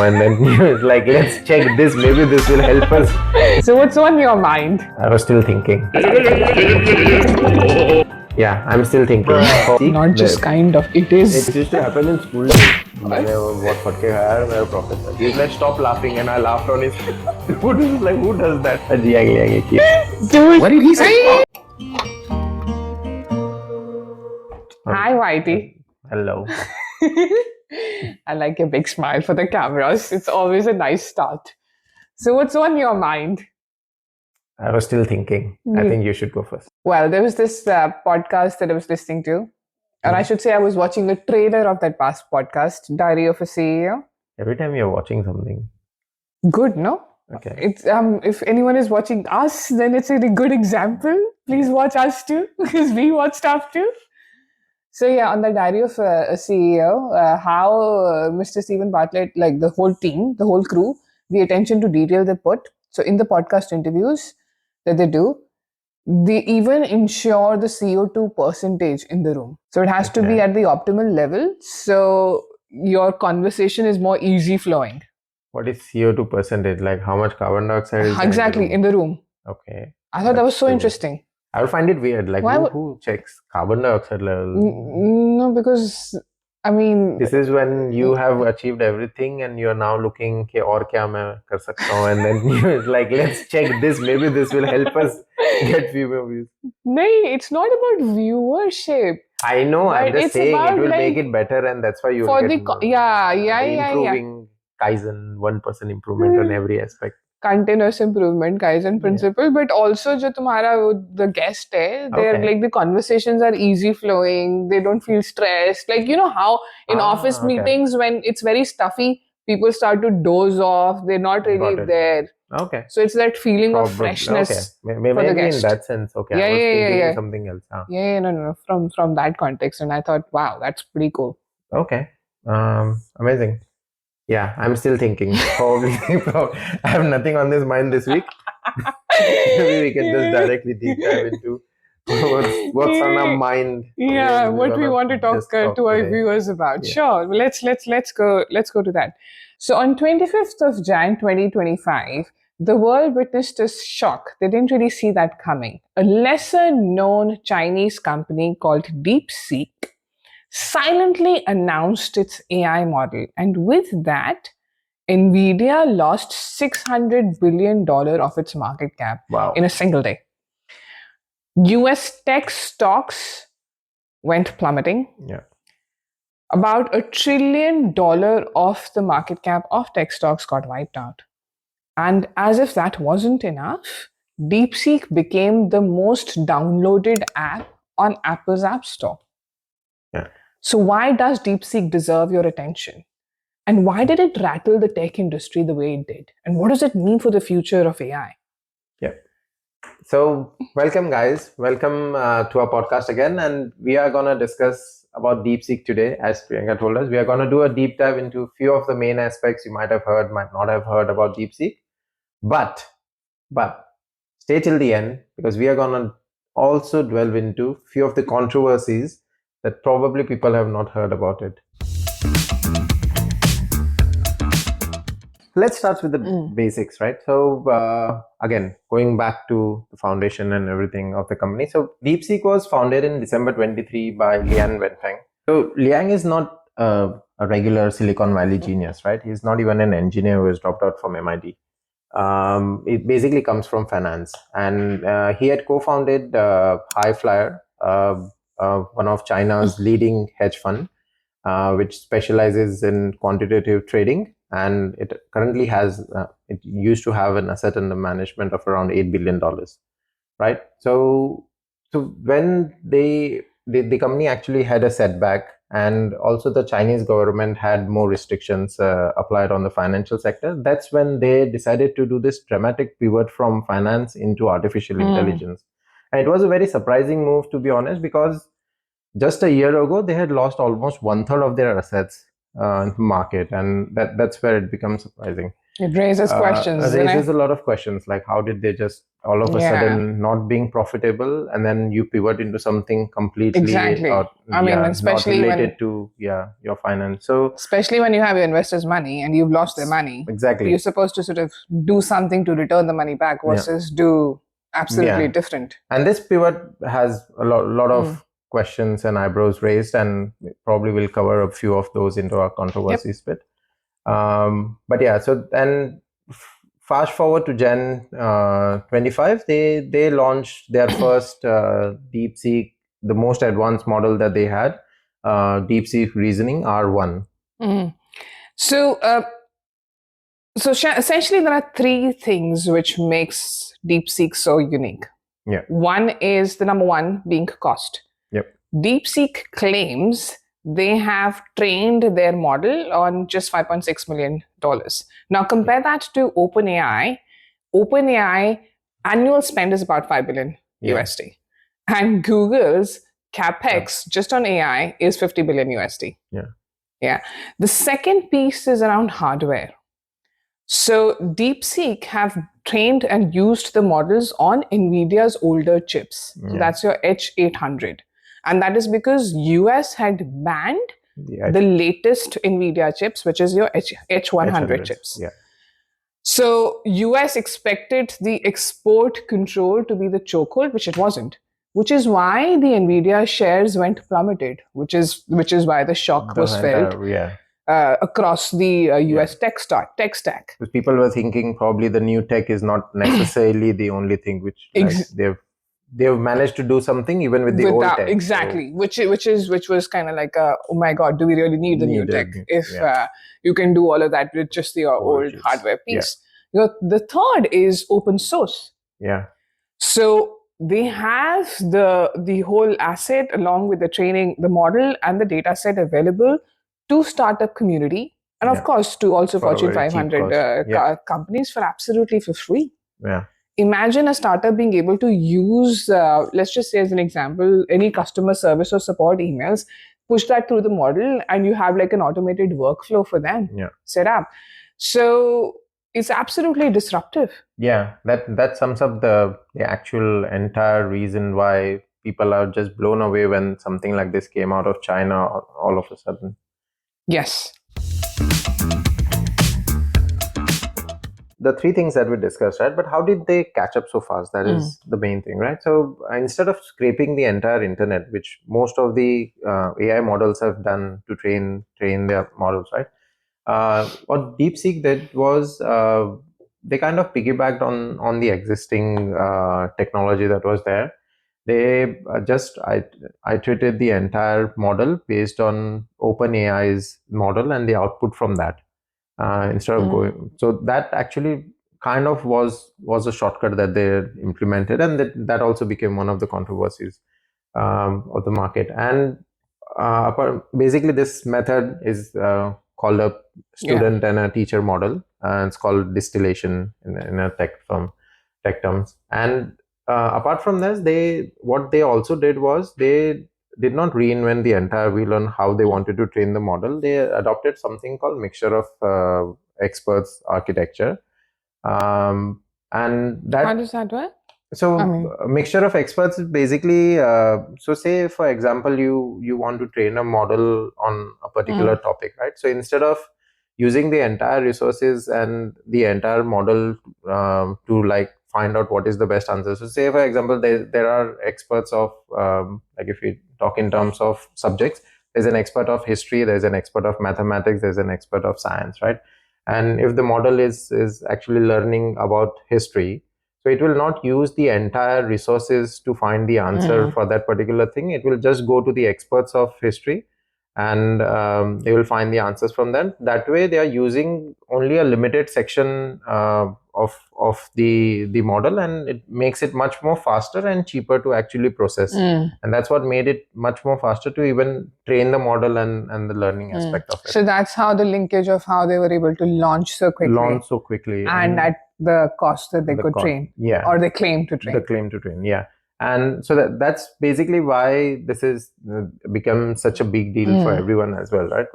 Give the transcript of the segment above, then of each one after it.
And then he was like, let's check this, maybe this will help us. So what's on your mind? I was still thinking. Yeah, I'm still thinking. Not just kind of, it is. It used to happen in school days. मैंने बहुत फटके खाया मेरा professor. He's like, stop laughing, and I laughed on his. Who does that? Dude. What did he say? Hi, Whitey. Hello. I like your big smile for the cameras. It's always a nice start. So what's on your mind? I was still thinking. I think you should go first. Well, there was this podcast that I was listening to. And I should say I was watching the trailer of that past podcast, Diary of a CEO. Every time you're watching something. Good, no? Okay. It's if anyone is watching us, then it's a good example. Please watch us too, because we watch stuff too. So yeah, on the Diary of a CEO, how Mr. Stephen Bartlett, like the whole team, the whole crew, the attention to detail they put. So in the podcast interviews that they do, they even ensure the CO2 percentage in the room. So it has to be at the optimal level. So your conversation is more easy flowing. What is CO2 percentage? Like how much carbon dioxide is exactly in the room? Okay. I thought that was so interesting. I would find it weird. Like who checks carbon dioxide level? No, because I mean, this is when you have achieved everything and you're now looking कि और क्या मैं कर सकता हूँ, and then you're like, let's check this, maybe this will help us get fewer views. No, it's not about viewership. I know, I'm just saying it will make it better, and that's why you for get improving Kaizen, 1% improvement on every aspect. Continuous improvement, Kaizen principle, but also जो तुम्हारा the guest है, they're like the conversations are easy flowing, they don't feel stressed. Like you know how in office meetings when it's very stuffy, people start to doze off, they're not really there. Okay. So it's that feeling of freshness. Maybe for the guest. In that sense. Okay. I was thinking something else. No. From that context, and I thought, wow, that's pretty cool. Okay. Amazing. Yeah, I'm still thinking. Probably, I have nothing on this mind this week. Maybe we can just directly deep dive into what's on our mind. Yeah, what we want to talk to our viewers about. Yeah. Sure, let's go to that. So on 25th of Jan 2025, the world witnessed a shock. They didn't really see that coming. A lesser known Chinese company called DeepSeek silently announced its AI model. And with that, NVIDIA lost $600 billion of its market cap in a single day. US tech stocks went plummeting. Yeah. About $1 trillion of the market cap of tech stocks got wiped out. And as if that wasn't enough, DeepSeek became the most downloaded app on Apple's App Store. Yeah. So why does DeepSeek deserve your attention? And why did it rattle the tech industry the way it did? And what does it mean for the future of AI? Yeah. So welcome guys. Welcome to our podcast again. And we are going to discuss about DeepSeek today. As Priyanka told us, we are going to do a deep dive into a few of the main aspects you might have heard, might not have heard about DeepSeek. But stay till the end, because we are going to also delve into a few of the controversies that probably people have not heard about it. Let's start with the basics, right? So again, going back to the foundation and everything of the company. So DeepSeek was founded in December 23 by Liang Wenfeng. So Liang is not a regular Silicon Valley genius, right? He's not even an engineer who has dropped out from MIT. It basically comes from finance, and he had co-founded High Flyer, one of China's leading hedge fund, which specializes in quantitative trading, and it currently has it used to have an asset under management of around $8 billion, right? So when the company actually had a setback, and also the Chinese government had more restrictions applied on the financial sector, that's when they decided to do this dramatic pivot from finance into artificial intelligence. And it was a very surprising move, to be honest, because just a year ago, they had lost almost 1/3 of their assets in the market, and that's where it becomes surprising. It raises questions. Raises a lot of questions, like how did they just all of a sudden not being profitable, and then you pivot into something completely Exactly. Especially not related to your finance. So especially when you have your investors' money and you've lost their money, exactly, you're supposed to sort of do something to return the money back versus do absolutely different. And this pivot has a lot of questions and eyebrows raised, and probably we'll cover a few of those into our controversies bit. But yeah, so then fast forward to Jan 25, they launched their first DeepSeek, the most advanced model that they had, DeepSeek Reasoning R1. So essentially, there are three things which makes DeepSeek so unique. Yeah. One is the number one being cost. Yep. DeepSeek claims they have trained their model on just $5.6 million. Now compare that to OpenAI. OpenAI annual spend is about $5 billion USD. And Google's capex just on AI is $50 billion USD. Yeah. The second piece is around hardware. So DeepSeek have trained and used the models on NVIDIA's older chips. So that's your H800. And that is because US had banned the latest NVIDIA chips, which is your H100 chips. Yeah. So US expected the export control to be the chokehold, which it wasn't, which is why the NVIDIA shares went plummeted, which is why the shock was felt across the US tech stack. Because people were thinking probably the new tech is not necessarily the only thing which they've managed to do something even with the old tech. Exactly, so. which was kind of like oh my god, do we really need the new tech if you can do all of that with just your old hardware piece? The third is open source. So they have the whole asset along with the training, the model and the data set available to startup community, and of course to also Fortune 500 companies for absolutely for free. Imagine a startup being able to use, let's just say as an example, any customer service or support emails, push that through the model, and you have like an automated workflow for them set up. So it's absolutely disruptive. Yeah, that sums up the actual entire reason why people are just blown away when something like this came out of China all of a sudden. Yes. The three things that we discussed, right? But how did they catch up so fast? That is the main thing, right? So instead of scraping the entire internet, which most of the AI models have done to train their models, right? What DeepSeek did was they kind of piggybacked on the existing technology that was there. They just iterated the entire model based on OpenAI's model and the output from that. Instead of going, so that actually kind of was a shortcut that they implemented, and that also became one of the controversies of the market. And basically this method is called a student and a teacher model, and it's called distillation in a tech terms. And apart from this, what they also did was they did not reinvent the entire wheel on how they wanted to train the model. They adopted something called mixture of experts architecture. And that, how does that work? So a mixture of experts is basically, so say for example, you want to train a model on a particular topic, right? So instead of using the entire resources and the entire model to like find out what is the best answer. So say for example, there are experts of, like if we talk in terms of subjects, there's an expert of history, there's an expert of mathematics, there's an expert of science, right? And if the model is actually learning about history, so it will not use the entire resources to find the answer for that particular thing. It will just go to the experts of history, and they will find the answers from them. That way, they are using only a limited section of the model, and it makes it much more faster and cheaper to actually process. And that's what made it much more faster to even train the model and the learning aspect of it. So that's how the linkage of how they were able to launch so quickly. And at the cost that they could train. Or they claim to train. And so that's basically why this is become such a big deal for everyone as well, right?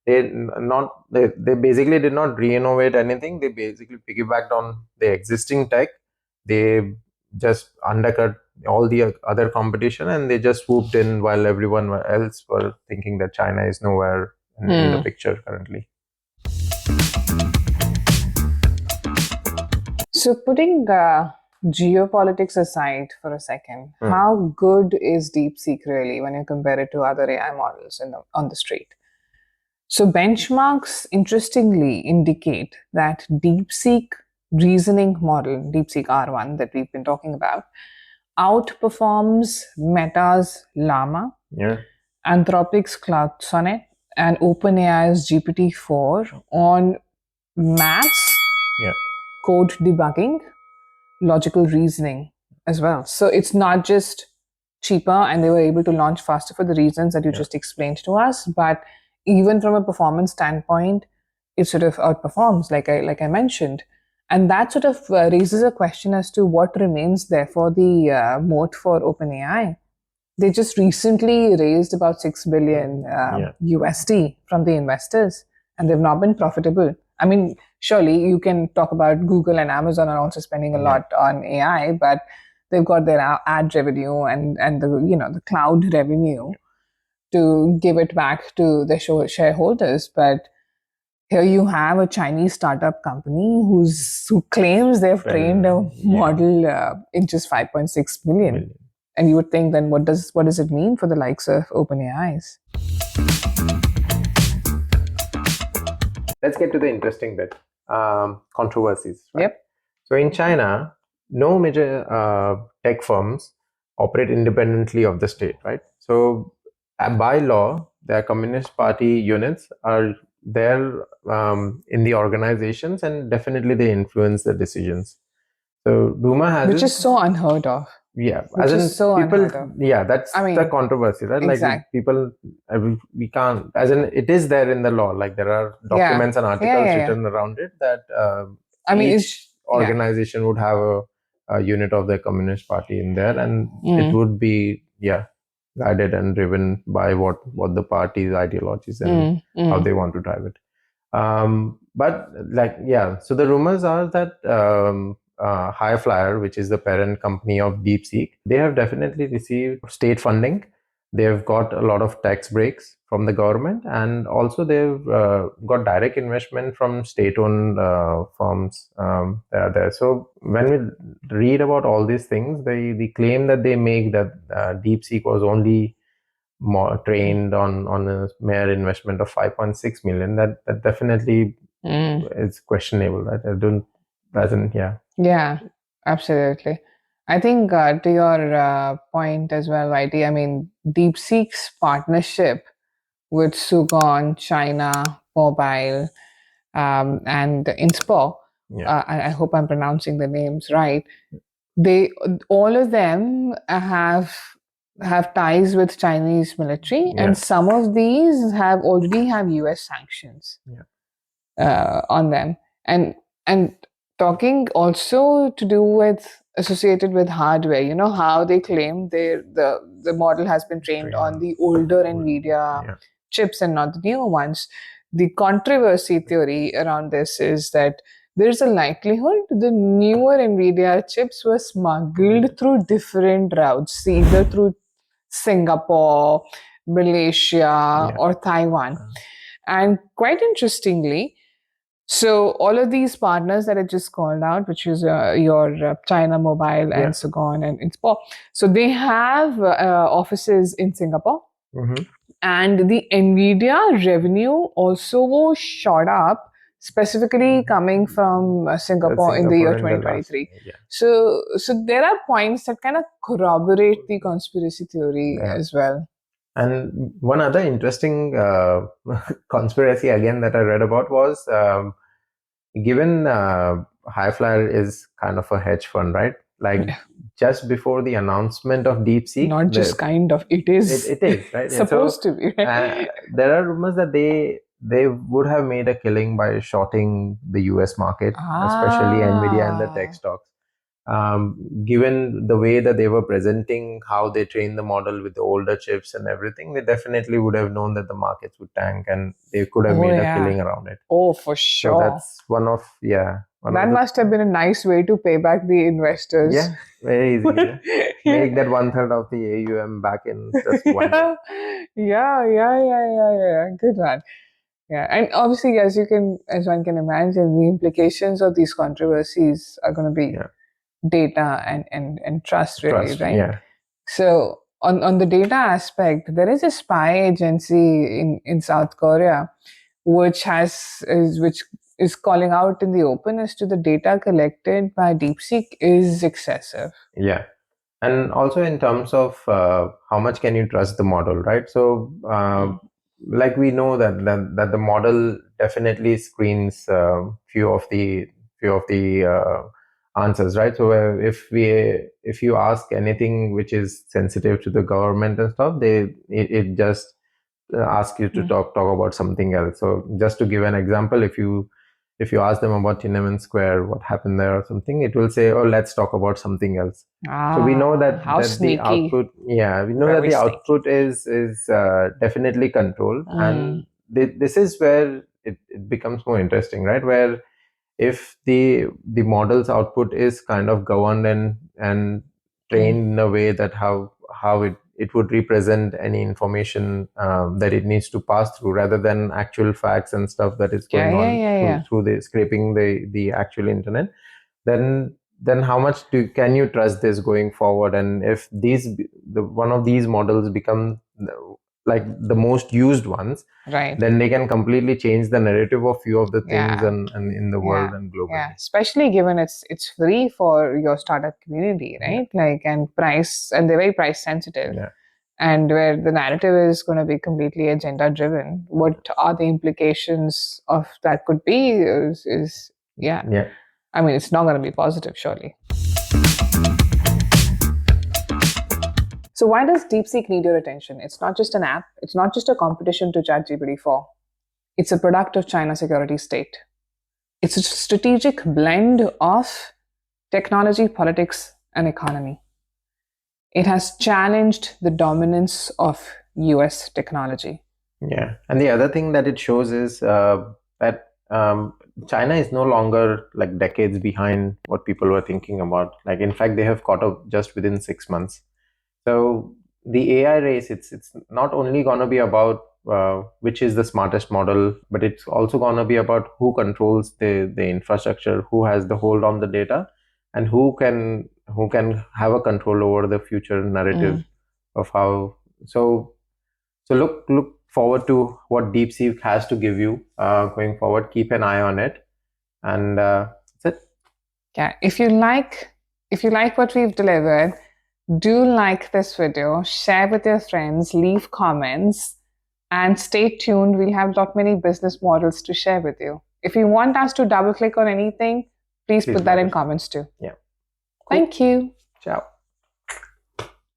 they basically did not re-innovate anything. They basically piggybacked on the existing tech. They just undercut all the other competition, and they just swooped in while everyone else were thinking that China is nowhere in the picture currently. So putting geopolitics aside for a second, how good is DeepSeek really when you compare it to other AI models on the street? So benchmarks interestingly indicate that DeepSeek reasoning model, DeepSeek R1 that we've been talking about, outperforms Meta's Llama, Anthropic's Cloud Sonnet, and OpenAI's GPT-4 on maths, code debugging, logical reasoning as well. So it's not just cheaper and they were able to launch faster for the reasons that you just explained to us, but even from a performance standpoint, it sort of outperforms, like I mentioned. And that sort of raises a question as to what remains there for the moat for OpenAI. They just recently raised about $6 billion USD from the investors, and they've not been profitable. I mean, surely you can talk about Google and Amazon are also spending a lot on AI, but they've got their ad revenue and the cloud revenue to give it back to their shareholders. But here you have a Chinese startup company who claims they've trained a model in just 5.6 million. And you would think then what does it mean for the likes of OpenAI's? Let's get to the interesting bit. Controversies. Right? So in China, no major tech firms operate independently of the state, right? So by law, their Communist Party units are there in the organizations, and definitely they influence the decisions. So rumor has which is so unheard of. Yeah, which is so people. Unheard of. Yeah, that's the controversy, right? Like people, we can't. As in, it is there in the law. Like there are documents and articles written around it that each organization would have a unit of the Communist Party in there, and it would be guided and driven by what the party's ideologies and how they want to drive it. But so the rumors are that Highflyer, which is the parent company of DeepSeek, they have definitely received state funding. They've got a lot of tax breaks from the government, and also they've got direct investment from state-owned firms that are there. So when we read about all these things, the claim that they make that DeepSeek was only trained on a mere investment of 5.6 million, that definitely is questionable. Right? Yeah, absolutely. I think to your point as well, Whitey, I mean, DeepSeek's partnership with Sugon, China, Mobile, and Inspo, I hope I'm pronouncing the names right. All of them have ties with Chinese military, and some of these already have US sanctions on them. And talking also to do with associated with hardware, you know how they claim the model has been trained on the older NVIDIA chips and not the newer ones. The controversy theory around this is that there's a likelihood the newer NVIDIA chips were smuggled through different routes, either through Singapore, Malaysia, or Taiwan. And quite interestingly, so all of these partners that I just called out, which is your China Mobile and Sugon and Inspo, so they have offices in Singapore. And the NVIDIA revenue also shot up, specifically coming from Singapore in the year 2023. So there are points that kind of corroborate the conspiracy theory as well. And one other interesting conspiracy again that I read about was given Highflyer is kind of a hedge fund, right? Like just before the announcement of DeepSeek, not just kind of, it is. It is, right? Supposed to be. There are rumors that they would have made a killing by shorting the US market, especially Nvidia and the tech stocks. given the way that they were presenting how they trained the model with the older chips and everything, they definitely would have known that the markets would tank and they could have made a killing around it. Oh, for sure. So that's one of that must have been a nice way to pay back the investors. Yeah, very easy. Make that 1/3 of the AUM back in just 1 year. Yeah. Good one. Yeah, and obviously, as one can imagine, the implications of these controversies are going to be data and trust, really, right? Yeah. So on the data aspect, there is a spy agency in South Korea, which is calling out in the open as to the data collected by DeepSeek is excessive. Yeah. And also in terms of how much can you trust the model, right? So like we know that the model definitely screens few of the answers, right? So if you ask anything which is sensitive to the government and stuff, it just ask you to talk about something else. So just to give an example, if you ask them about Tiananmen Square, what happened there or something, it will say, "Oh, let's talk about something else." So we know that the output, we know that the output is definitely controlled, and this is where it becomes more interesting, right? Where if the model's output is kind of governed and trained in a way that how it would represent any information that it needs to pass through, rather than actual facts and stuff that is going on through the scraping the actual internet, then how much can you trust this going forward? And if one of these models become like the most used ones, right, then they can completely change the narrative of few of the things and in the world and globally. Yeah, especially given it's free for your startup community, right? Like, and they're very price sensitive. Yeah. And where the narrative is going to be completely agenda driven, what are the implications of that could be is I mean, it's not going to be positive, surely. So why does DeepSeek need your attention? It's not just an app. It's not just a competition to ChatGPT-4. It's a product of China's security state. It's a strategic blend of technology, politics, and economy. It has challenged the dominance of US technology. Yeah. And the other thing that it shows is that China is no longer like decades behind what people were thinking about. Like, in fact, they have caught up just within 6 months. So the AI race, it's not only going to be about which is the smartest model, but it's also going to be about who controls the infrastructure, who has the hold on the data, and who can have a control over the future narrative of how. So look forward to what DeepSeek has to give you going forward. Keep an eye on it, and that's it. Yeah, if you like what we've delivered, do like this video, share with your friends, leave comments, and stay tuned. We'll have lot many business models to share with you. If you want us to double click on anything, please put that in comments too. Yeah. Cool. Thank you. Ciao.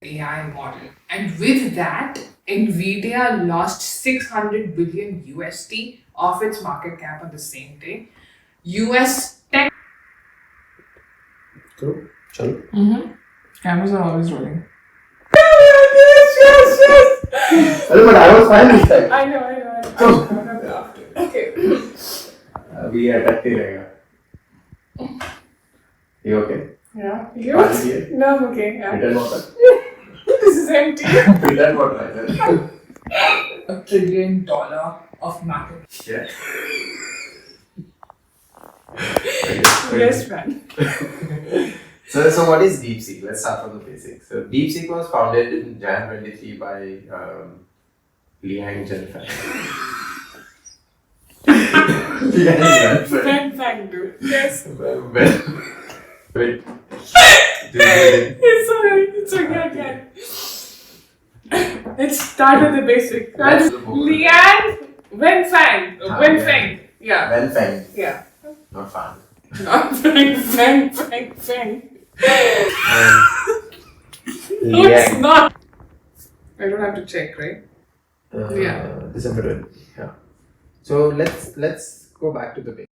AI model. And with that, Nvidia lost 600 billion USD of its market cap on the same day. US tech. Cool. Chalo. Cameras are always rolling. Yes. But I was fine this time. I know. Okay. We are at You okay? Yeah. You? No, I'm okay. Yeah. Return water. This is empty. Return water. $1 trillion of market. Yeah. Yes, man. So what is DeepSeek? Let's start from the basics. So DeepSeek was founded in Jan 23 by Liang Zhenfeng. Zhenfeng, dude. Yes. Wait. It's alright. It's okay. Let's start with the basics. Liang Wenfeng. Wenfeng. Yeah. Wenfeng. Yeah. Not fan. Not Feng. No, it's not. I don't have to check, right? December 20. Yeah. So let's go back to the basics.